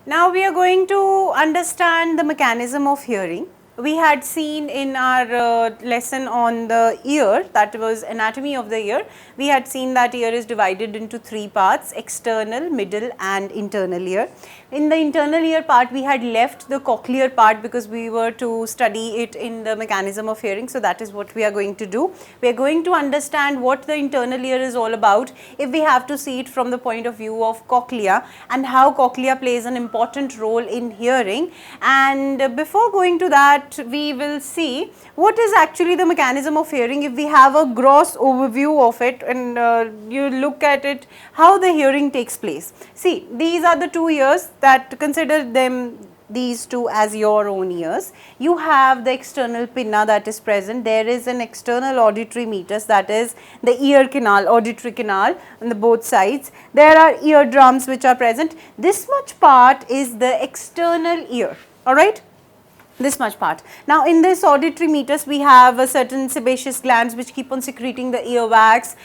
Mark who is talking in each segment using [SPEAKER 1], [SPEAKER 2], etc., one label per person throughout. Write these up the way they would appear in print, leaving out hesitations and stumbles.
[SPEAKER 1] Now we are going to understand the mechanism of hearing. We had seen in our lesson on the ear, that was anatomy of the ear, we had seen that ear is divided into three parts: external, middle and internal ear. In the internal ear part, we had left the cochlear part because we were to study it in the mechanism of hearing. So that is what we are going to do. We are going to understand what the internal ear is all about if we have to see it from the point of view of cochlea and how cochlea plays an important role in hearing. And before going to that, we will see what is actually the mechanism of hearing if we have a gross overview of it and you look at it, how the hearing takes place. See, these are the two ears, that consider them these two as your own ears. You have the external pinna that is present. There is an external auditory meatus, that is the ear canal, auditory canal on the both sides. There are eardrums which are present. This much part is the external ear, alright. This much part. Now in this auditory meatus we have a certain sebaceous glands which keep on secreting the earwax.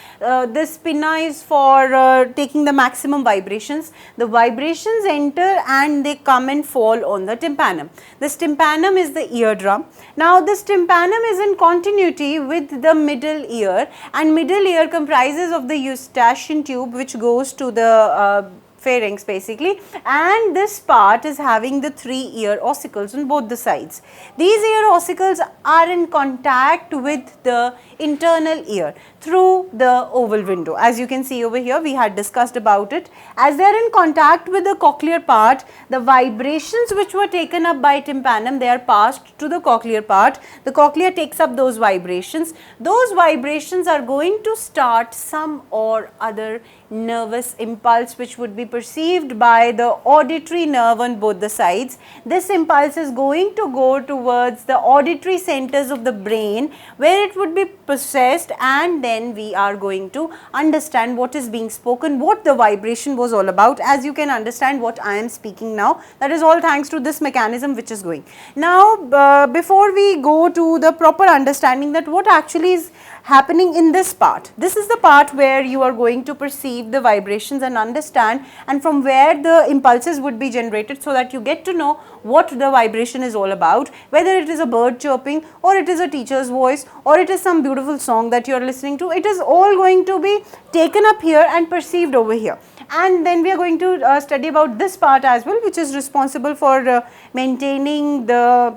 [SPEAKER 1] This pinna is for taking the maximum vibrations. The vibrations enter and they come and fall on the tympanum. This tympanum is the eardrum. Now this tympanum is in continuity with the middle ear, and middle ear comprises of the eustachian tube which goes to the pharynx basically, and this part is having the three ear ossicles on both the sides. These ear ossicles are in contact with the internal ear through the oval window. As you can see over here, we had discussed about it. As they are in contact with the cochlear part, the vibrations which were taken up by tympanum, they are passed to the cochlear part. The cochlea takes up those vibrations. Those vibrations are going to start some or other nervous impulse which would be perceived by the auditory nerve on both the sides. This impulse is going to go towards the auditory centers of the brain, where it would be processed, and then we are going to understand what is being spoken, what the vibration was all about. As you can understand what I am speaking now, that is all thanks to this mechanism which is going. Now before we go to the proper understanding that what actually is happening in this part, this is the part where you are going to perceive the vibrations and understand, and from where the impulses would be generated, so that you get to know what the vibration is all about, whether it is a bird chirping or it is a teacher's voice or it is some beautiful song that you are listening to. It is all going to be taken up here and perceived over here. And then we are going to study about this part as well, which is responsible for maintaining the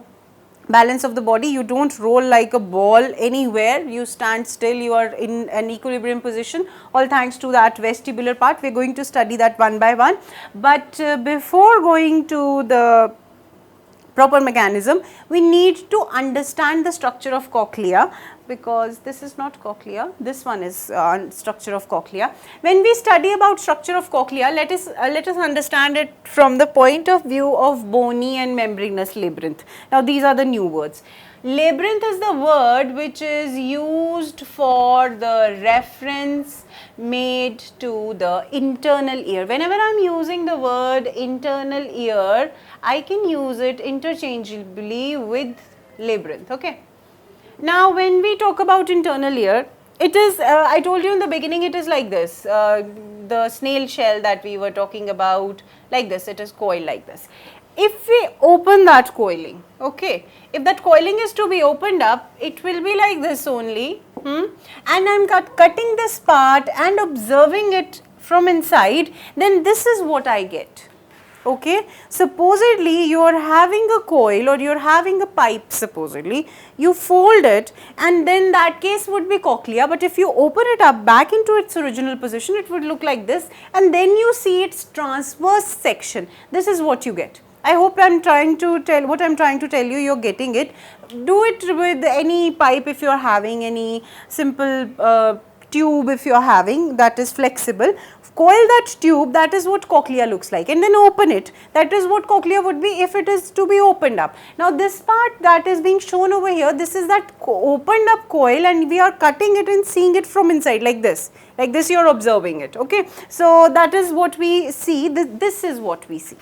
[SPEAKER 1] balance of the body. You don't roll like a ball anywhere, you stand still, you are in an equilibrium position, all thanks to that vestibular part. We are going to study that one by one. But before going to the proper mechanism, we need to understand the structure of cochlea, because this is not cochlea, this one is structure of cochlea. When we study about structure of cochlea, let us understand it from the point of view of bony and membranous labyrinth. Now these are the new words. Labyrinth is the word which is used for the reference made to the internal ear. Whenever I am using the word internal ear, I can use it interchangeably with labyrinth, okay. Now when we talk about internal ear, it is, I told you in the beginning, it is like this, the snail shell that we were talking about, like this, it is coiled like this. If we open that coiling, okay, if that coiling is to be opened up, it will be like this only, and I am cutting this part and observing it from inside, then this is what I get. Okay, supposedly you are having a coil or you are having a pipe, supposedly you fold it, and then that case would be cochlea. But if you open it up back into its original position, it would look like this, and then you see its transverse section. This is what you get. I hope I am trying to tell what I am trying to tell you, you are getting it. Do it with any pipe if you are having any simple tube, if you are having that is flexible. Coil that tube, that is what cochlea looks like, and then open it. That is what cochlea would be if it is to be opened up. Now this part that is being shown over here, this is that opened up coil, and we are cutting it and seeing it from inside like this. Like this you are observing it, okay. So that is what we see, this is what we see.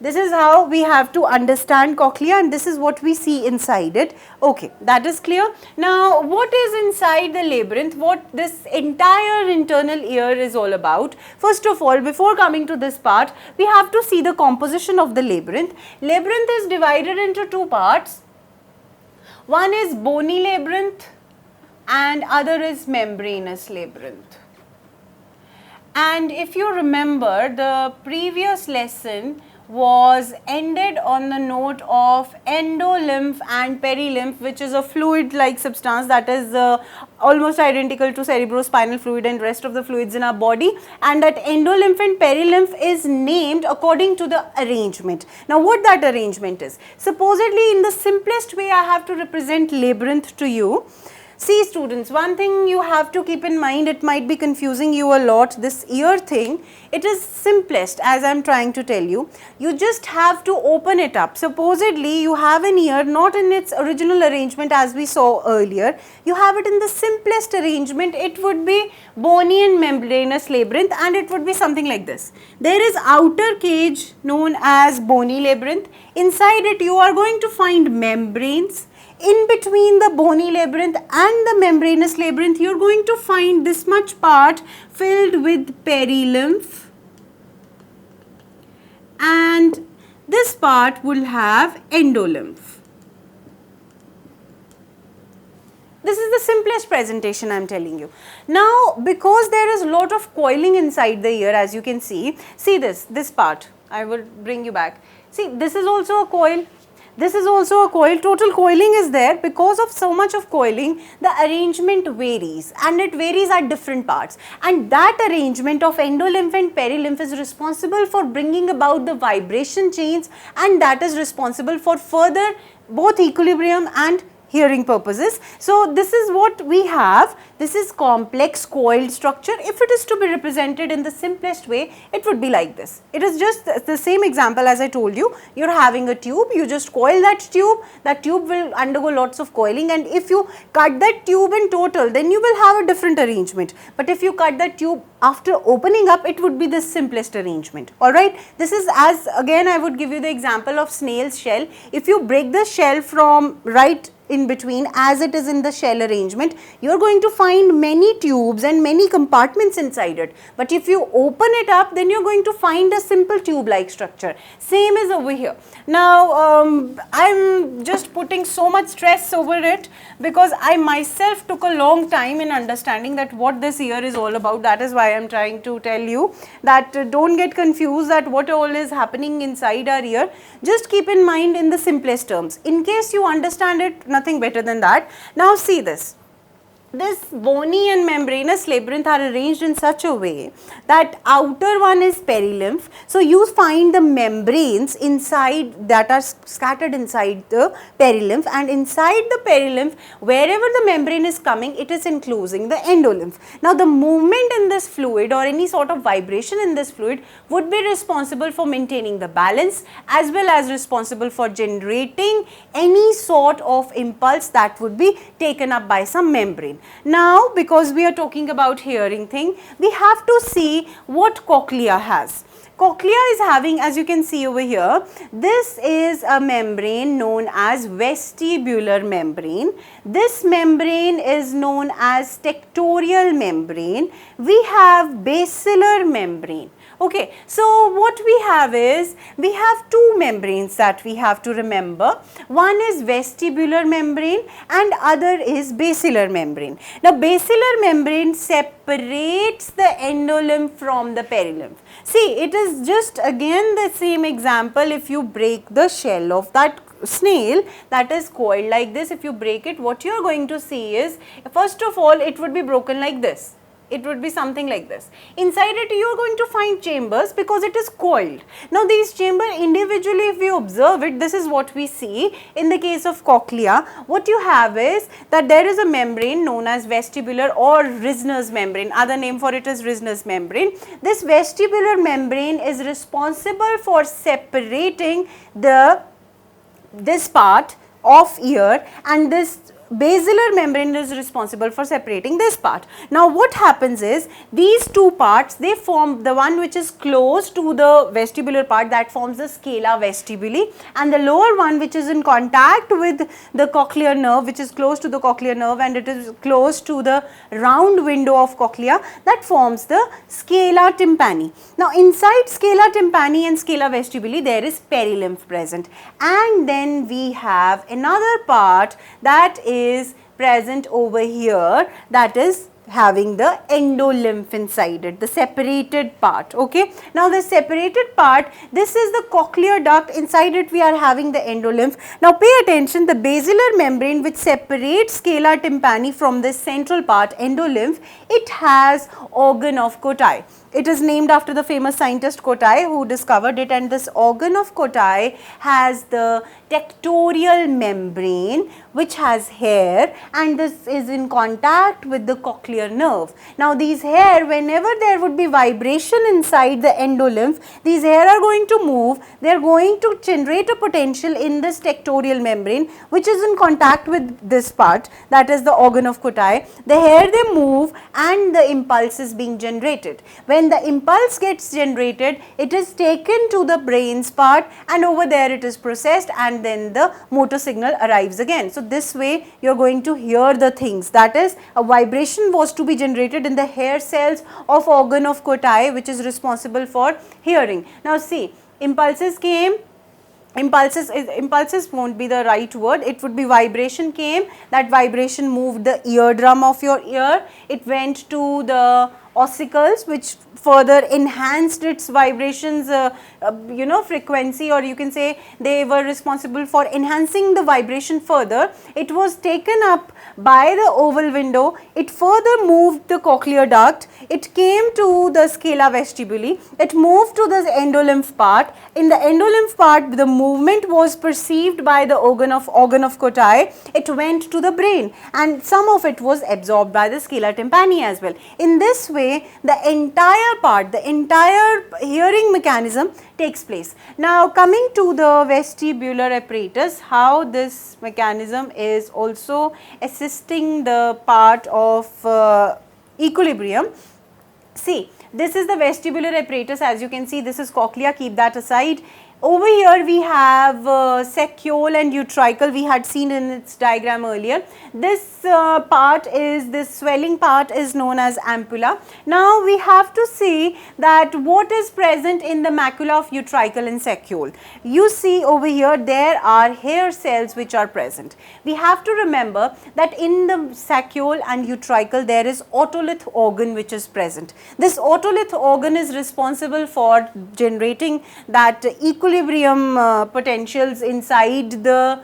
[SPEAKER 1] This is how we have to understand cochlea, and this is what we see inside it. Okay, that is clear. Now, what is inside the labyrinth? What this entire internal ear is all about? First of all, before coming to this part, we have to see the composition of the labyrinth. Labyrinth is divided into two parts. One is bony labyrinth and other is membranous labyrinth. And if you remember, the previous lesson was ended on the note of endolymph and perilymph, which is a fluid like substance that is almost identical to cerebrospinal fluid and rest of the fluids in our body, and that endolymph and perilymph is named according to the arrangement. Now what that arrangement is? Supposedly, in the simplest way, I have to represent labyrinth to you. See students, one thing you have to keep in mind, it might be confusing you a lot, this ear thing, it is simplest as I am trying to tell you. You just have to open it up. Supposedly you have an ear not in its original arrangement as we saw earlier, you have it in the simplest arrangement. It would be bony and membranous labyrinth, and it would be something like this. There is outer cage known as bony labyrinth. Inside it you are going to find membranes. In between the bony labyrinth and the membranous labyrinth, you are going to find this much part filled with perilymph, and this part will have endolymph. This is the simplest presentation I am telling you. Now, because there is a lot of coiling inside the ear, as you can see this part, I will bring you back. See, this is also a coil. This is also a coil. Total coiling is there. Because of so much of coiling, the arrangement varies, and it varies at different parts, and that arrangement of endolymph and perilymph is responsible for bringing about the vibration chains, and that is responsible for further both equilibrium and hearing purposes. So this is what we have. This is complex coiled structure. If it is to be represented in the simplest way, it would be like this. It is just the same example as I told you. You are having a tube, you just coil that tube will undergo lots of coiling, and if you cut that tube in total, then you will have a different arrangement. But if you cut that tube after opening up, it would be the simplest arrangement. Alright, this is as again I would give you the example of snail's shell. If you break the shell from right in between as it is in the shell arrangement, you are going to find many tubes and many compartments inside it. But if you open it up, then you are going to find a simple tube like structure. Same is over here. Now I am just putting so much stress over it because I myself took a long time in understanding that what this ear is all about. That is why I am trying to tell you that don't get confused that what all is happening inside our ear. Just keep in mind in the simplest terms. In case you understand it, nothing better than that. Now see this. This bony and membranous labyrinth are arranged in such a way that outer one is perilymph. So you find the membranes inside that are scattered inside the perilymph, and inside the perilymph, wherever the membrane is coming, it is enclosing the endolymph. Now the movement in this fluid or any sort of vibration in this fluid would be responsible for maintaining the balance as well as responsible for generating any sort of impulse that would be taken up by some membrane. Now, because we are talking about hearing thing, we have to see what cochlea has. Cochlea is having, as you can see over here, this is a membrane known as vestibular membrane. This membrane is known as tectorial membrane. We have basilar membrane. Okay, so what we have is, we have two membranes that we have to remember. One is vestibular membrane and other is basilar membrane. Now, basilar membrane separates the endolymph from the perilymph. See, it is just again the same example. If you break the shell of that snail that is coiled like this, if you break it, what you are going to see is, first of all, it would be broken like this. It would be something like this. Inside it you are going to find chambers because it is coiled. Now these chambers individually, if you observe it, this is what we see in the case of cochlea. What you have is that there is a membrane known as vestibular or Risner's membrane. Other name for it is Risner's membrane. This vestibular membrane is responsible for separating this part of ear, and this basilar membrane is responsible for separating this part. Now what happens is, these two parts, they form the one which is close to the vestibular part, that forms the scala vestibuli, and the lower one which is in contact with the cochlear nerve, which is close to the cochlear nerve and it is close to the round window of cochlea, that forms the scala tympani. Now inside scala tympani and scala vestibuli there is perilymph present, and then we have another part that is present over here, that is having the endolymph inside it, the separated part. Okay. Now the separated part, this is the cochlear duct, inside it we are having the endolymph. Now pay attention, the basilar membrane which separates scala tympani from this central part, endolymph, it has organ of Cotai. It is named after the famous scientist Cotai who discovered it, and this organ of Cotai has the tectorial membrane which has hair, and this is in contact with the cochlear nerve. Now these hair, whenever there would be vibration inside the endolymph, these hair are going to move, they are going to generate a potential in this tectorial membrane which is in contact with this part, that is the organ of Cotai. The hair, they move and the impulse is being generated. When the impulse gets generated, it is taken to the brain's part and over there it is processed, and then the motor signal arrives again. So this way you are going to hear the things, that is a vibration was to be generated in the hair cells of organ of Cotai which is responsible for hearing. Now see, impulses came, impulses won't be the right word, it would be vibration came, that vibration moved the eardrum of your ear, it went to the ossicles which further enhanced its vibrations frequency, or you can say they were responsible for enhancing the vibration further. It was taken up by the oval window, it further moved the cochlear duct, it came to the scala vestibuli, it moved to the endolymph part. In the endolymph part, the movement was perceived by the organ of Cotai, it went to the brain and some of it was absorbed by the scala tympani as well. In this way, the entire part, the entire hearing mechanism takes place. Now coming to the vestibular apparatus, how this mechanism is also assisting the part of equilibrium. See, this is the vestibular apparatus, as you can see this is cochlea, keep that aside. Over here we have saccule and utricle, we had seen in its diagram earlier. This part is, this swelling part is known as ampulla. Now we have to see that what is present in the macula of utricle and saccule. You see over here there are hair cells which are present. We have to remember that in the saccule and utricle there is otolith organ which is present. This otolith organ is responsible for generating that equilibrium potentials inside the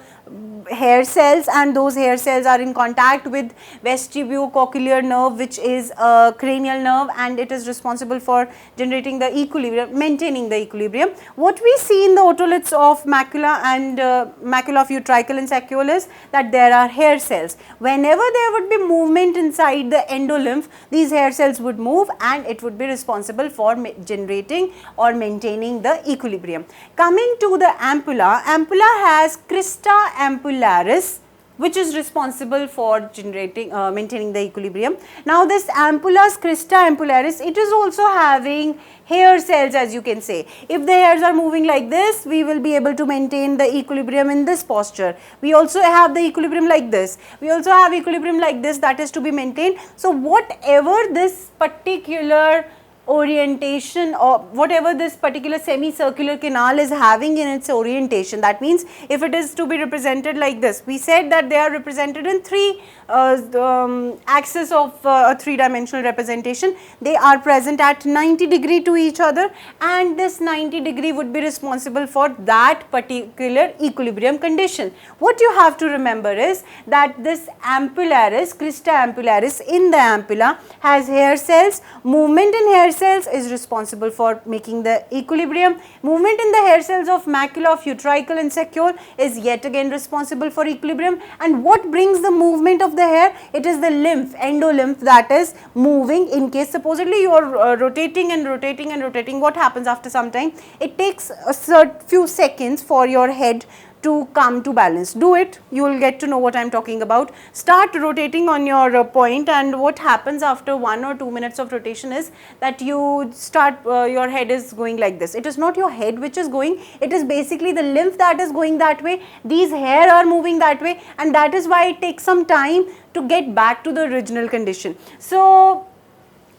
[SPEAKER 1] hair cells, and those hair cells are in contact with vestibulocochlear nerve which is a cranial nerve, and it is responsible for generating the equilibrium, maintaining the equilibrium. What we see in the otoliths of macula and macula of utricle and saccule is that there are hair cells. Whenever there would be movement inside the endolymph, these hair cells would move and it would be responsible for generating or maintaining the equilibrium. Coming to the ampulla, ampulla has crista ampullaris which is responsible for generating, maintaining the equilibrium. Now this ampulla's crista ampullaris, it is also having hair cells, as you can say. If the hairs are moving like this, we will be able to maintain the equilibrium in this posture. We also have the equilibrium like this. We also have equilibrium like this, that is to be maintained. So whatever this particular orientation or whatever this particular semicircular canal is having in its orientation, that means if it is to be represented like this, we said that they are represented in three axis of a three-dimensional representation. They are present at 90 degree to each other, and this 90 degree would be responsible for that particular equilibrium condition. What you have to remember is that this ampullaris, crista ampullaris in the ampulla has hair cells. Movement in hair cells is responsible for making the equilibrium. Movement in the hair cells of macula of utricle and saccule is yet again responsible for equilibrium. And what brings the movement of the hair? It is the lymph, endolymph, that is moving. In case supposedly you are rotating and rotating and rotating, what happens after some time? It takes a few seconds for your head to come to balance. Do it, you will get to know what I am talking about. Start rotating on your point, and what happens after 1 or 2 minutes of rotation is that you start, your head is going like this. It is not your head which is going, it is basically the lymph that is going that way, these hair are moving that way, and that is why it takes some time to get back to the original condition. So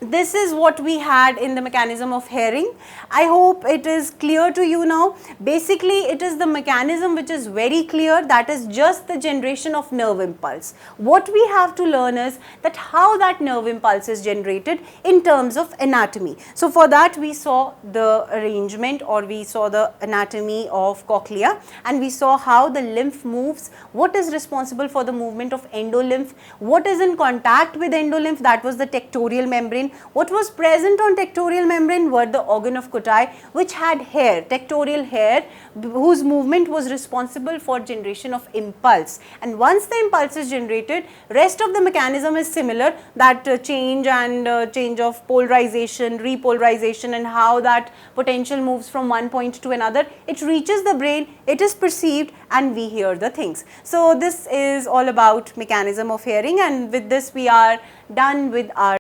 [SPEAKER 1] this is what we had in the mechanism of hearing. I hope it is clear to you now. Basically, it is the mechanism which is very clear, that is just the generation of nerve impulse. What we have to learn is that how that nerve impulse is generated in terms of anatomy. So for that we saw the arrangement, or we saw the anatomy of cochlea, and we saw how the lymph moves, what is responsible for the movement of endolymph, what is in contact with endolymph, that was the tectorial membrane. What was present on tectorial membrane were the organ of Cochlea, which had hair, tectorial hair, whose movement was responsible for generation of impulse. And once the impulse is generated, rest of the mechanism is similar, that change of polarization, repolarization, and how that potential moves from one point to another. It reaches the brain, it is perceived, and we hear the things. So this is all about mechanism of hearing, and with this we are done with our